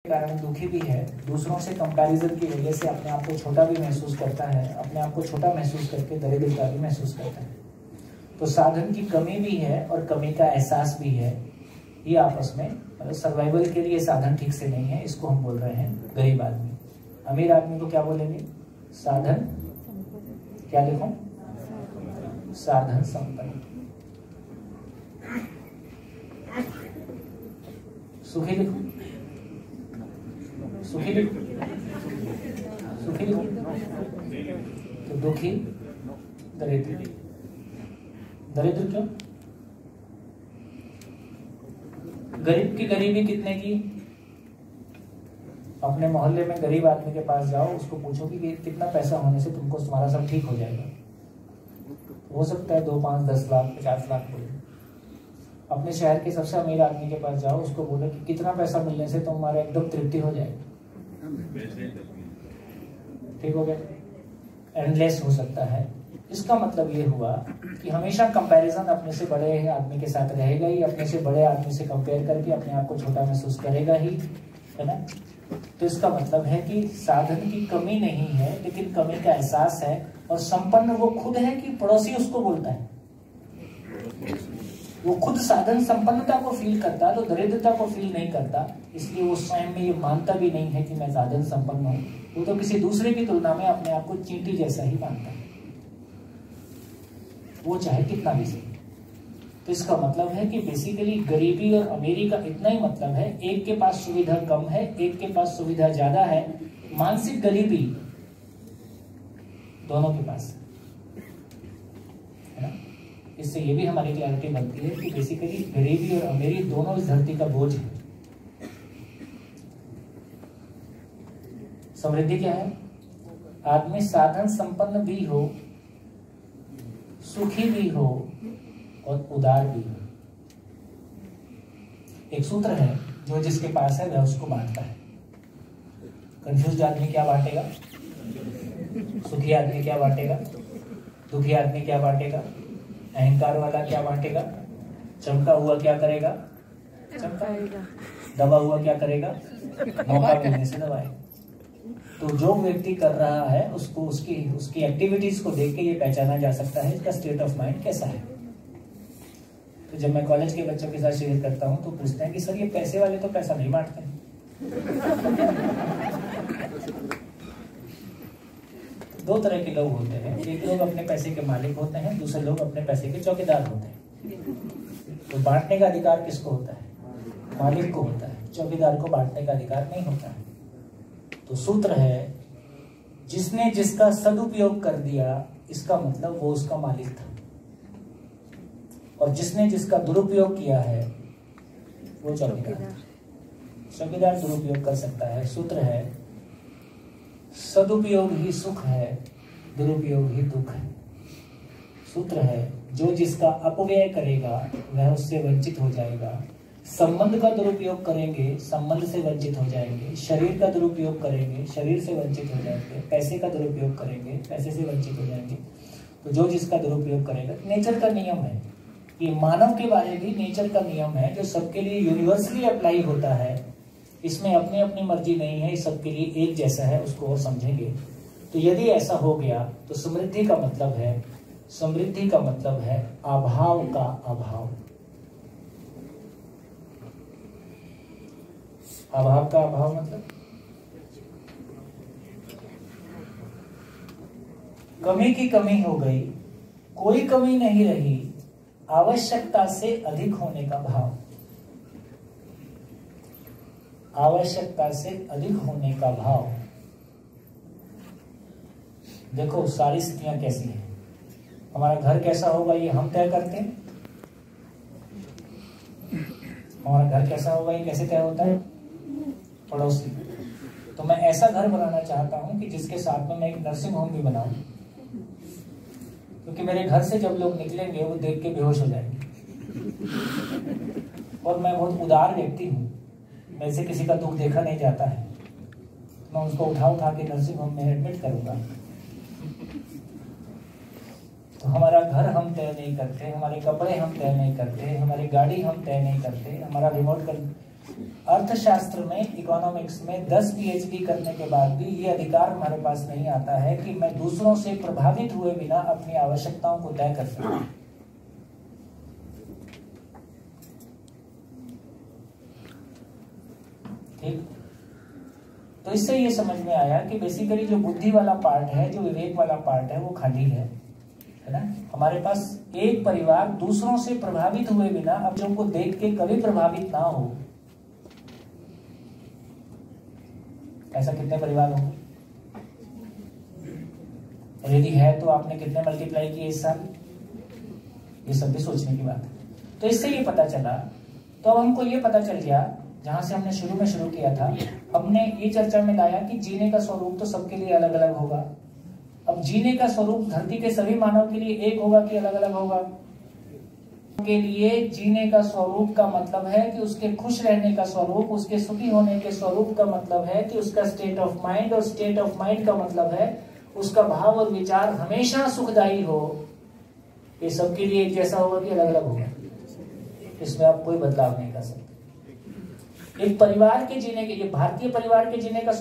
कारण दुखी भी है, दूसरों से कंपैरिजन की वजह से अपने आप को छोटा भी महसूस करता है, अपने आप को छोटा महसूस करके दरिद्रता भी महसूस करता है। तो साधन की कमी भी है और कमी का एहसास भी है। ये आपस में मतलब सर्वाइवल के लिए साधन ठीक से नहीं है, इसको हम बोल रहे हैं गरीब आदमी। अमीर आदमी को क्या बोलेंगे? साधन, क्या लिखूं? साधन संपन्न। सुखी लिखूं? सुखी लिखूं? सुखी लिखूं? तो दुखी, दरिद्र। दरिद्र क्यों? गरीब की गरीबी कितने की? अपने मोहल्ले में गरीब आदमी के पास जाओ, उसको पूछो कि कितना पैसा होने से तुमको तुम्हारा सब ठीक हो जाएगा। हो सकता है 2, 5, 10 लाख, 50 लाख बोले। अपने शहर के सबसे अमीर आदमी के पास जाओ, उसको बोलो कि कितना पैसा मिलने से तुम्हारा एकदम तृप्ति हो जाएगी। ठीक हो गया? एंडलेस हो सकता है। इसका मतलब ये हुआ कि हमेशा कंपैरिजन अपने से बड़े आदमी के साथ रहेगा ही, अपने से बड़े आदमी से कंपेयर करके अपने आप को छोटा महसूस करेगा ही, है ना? तो इसका मतलब है कि साधन की कमी नहीं है, लेकिन कमी का एहसास है। और संपन्न वो खुद है कि पड़ोसी उसको बोलता है? वो खुद साधन संपन्नता को फील करता है, तो दरिद्रता को फील नहीं करता। इसलिए वो स्वयं में ये मानता भी नहीं है कि मैं साधन संपन्न हूं। वो तो किसी दूसरे की तुलना में अपने आप को चींटी जैसा ही मानता है, वो चाहे कितना भी सही। तो इसका मतलब है कि बेसिकली गरीबी और अमीरी का इतना ही मतलब है, एक के पास सुविधा कम है, एक के पास सुविधा ज्यादा है। मानसिक गरीबी दोनों के पास है ना? इससे ये भी हमारी क्लैरिटी बनती है कि बेसिकली गरीबी और अमीरी दोनों इस धरती का बोझ है। समृद्धि क्या है? आदमी साधन संपन्न भी हो, सुखी भी हो और उदार भी हो। एक सूत्र है, जो जिसके पास है वह उसको बांटता है। कंफ्यूज आदमी क्या बांटेगा? सुखी आदमी क्या बांटेगा? दुखी आदमी क्या बांटेगा? अहंकार वाला क्या बांटेगा? चमका हुआ क्या करेगा? चमकाएगा। दबा हुआ क्या करेगा? मौका मिलने से दबाएगा। तो जो व्यक्ति कर रहा है उसको उसकी एक्टिविटीज को देख के ये पहचाना जा सकता है इसका स्टेट ऑफ माइंड कैसा है। तो जब मैं कॉलेज के बच्चों के साथ शेयर करता हूँ तो पूछते हैं कि सर ये पैसे वाले तो पैसा नहीं बांटते हैं। दो तरह के लोग होते हैं, एक लोग अपने पैसे के मालिक होते हैं, दूसरे लोग अपने पैसे के चौकीदार होते हैं। तो बांटने का अधिकार किसको होता है? मालिक को होता है, चौकीदार को बांटने का अधिकार नहीं होता है। तो सूत्र है, जिसने जिसका सदुपयोग कर दिया, इसका मतलब वो उसका मालिक था, और जिसने जिसका दुरुपयोग किया है वो चौकीदार। चौकीदार दुरुपयोग कर सकता है। सूत्र है, सदुपयोग ही सुख है, दुरुपयोग ही दुख है। सूत्र है, जो जिसका अपव्यय करेगा वह उससे वंचित हो जाएगा। संबंध का दुरुपयोग करेंगे, संबंध से वंचित हो जाएंगे। शरीर का दुरुपयोग करेंगे, शरीर से वंचित हो जाएंगे। पैसे का दुरुपयोग करेंगे, पैसे से वंचित हो जाएंगे। तो जो जिसका दुरुपयोग करेगा, नेचर का नियम है ये। मानव के बारे भी नेचर का नियम है जो सबके लिए यूनिवर्सली अप्लाई होता है। इसमें अपनी अपनी मर्जी नहीं है, सबके लिए एक जैसा है, उसको और समझेंगे। तो यदि ऐसा हो गया तो समृद्धि का मतलब है, समृद्धि का मतलब है अभाव का अभाव। अभाव का अभाव मतलब कमी की कमी हो गई, कोई कमी नहीं रही, आवश्यकता से अधिक होने का भाव। आवश्यकता से अधिक होने का भाव। देखो सारी स्थितियां कैसी हैं। हमारा घर कैसा होगा ये हम तय करते हैं। हमारा घर कैसा होगा ये कैसे तय होता है? पड़ोसी। तो मैं ऐसा घर बनाना चाहता हूं कि जिसके साथ में मैं एक नर्सिंग होम भी बनाऊं, क्योंकि मेरे घर से जब लोग निकलेंगे वो देख के बेहोश हो जाएंगे। और मैं बहुत उदार व्यक्ति हूं, मेरे से किसी का दुख देखा नहीं जाता है। मैं उसको उठा के नर्सिंग होम में एडमिट करूंगा। तो हमारा घर हम तय नहीं करते, हमारे कपड़े हम तय नहीं करते, हमारी गाड़ी हम तय नहीं करते, हमारा रिमोट अर्थशास्त्र में, इकोनॉमिक्स में 10 पीएचडी करने के बाद भी ये अधिकार हमारे पास नहीं आता है कि मैं दूसरों से प्रभावित हुए बिना अपनी आवश्यकताओं को तय कर सकूं। ठीक, तो इससे ये समझ में आया कि बेसिकली जो बुद्धि वाला पार्ट है, जो विवेक वाला पार्ट है, वो खाली है ना। हमारे पास एक परिवार दूसरों से प्रभावित हुए बिना, अब जो को देख के कभी प्रभावित ना हो, ऐसा कितने परिवार होंगे? और यदि है तो आपने कितने मल्टीप्लाई किए इस साल? ये सब भी सोचने की बात है। तो इससे ये पता चला, तो अब हमको ये पता चल गया, जहां से हमने शुरू में शुरू किया था, हमने ये चर्चा में लाया कि जीने का स्वरूप तो सबके लिए अलग अलग होगा। अब जीने का स्वरूप धरती के सभी मानव के लिए एक होगा कि अलग अलग होगा? के लिए जीने का स्वरूप का मतलब है कि उसके खुश रहने का स्वरूप, उसके सुखी होने के स्वरूप का मतलब है कि उसका स्टेट ऑफ माइंड, और स्टेट ऑफ माइंड का मतलब है उसका भाव और विचार हमेशा सुखदायी हो। ये सबके लिए एक जैसा होगा कि अलग अलग होगा? इसमें आप कोई बदलाव नहीं कर सकते। एक परिवार के जीने के, ये भारतीय परिवार के जीने का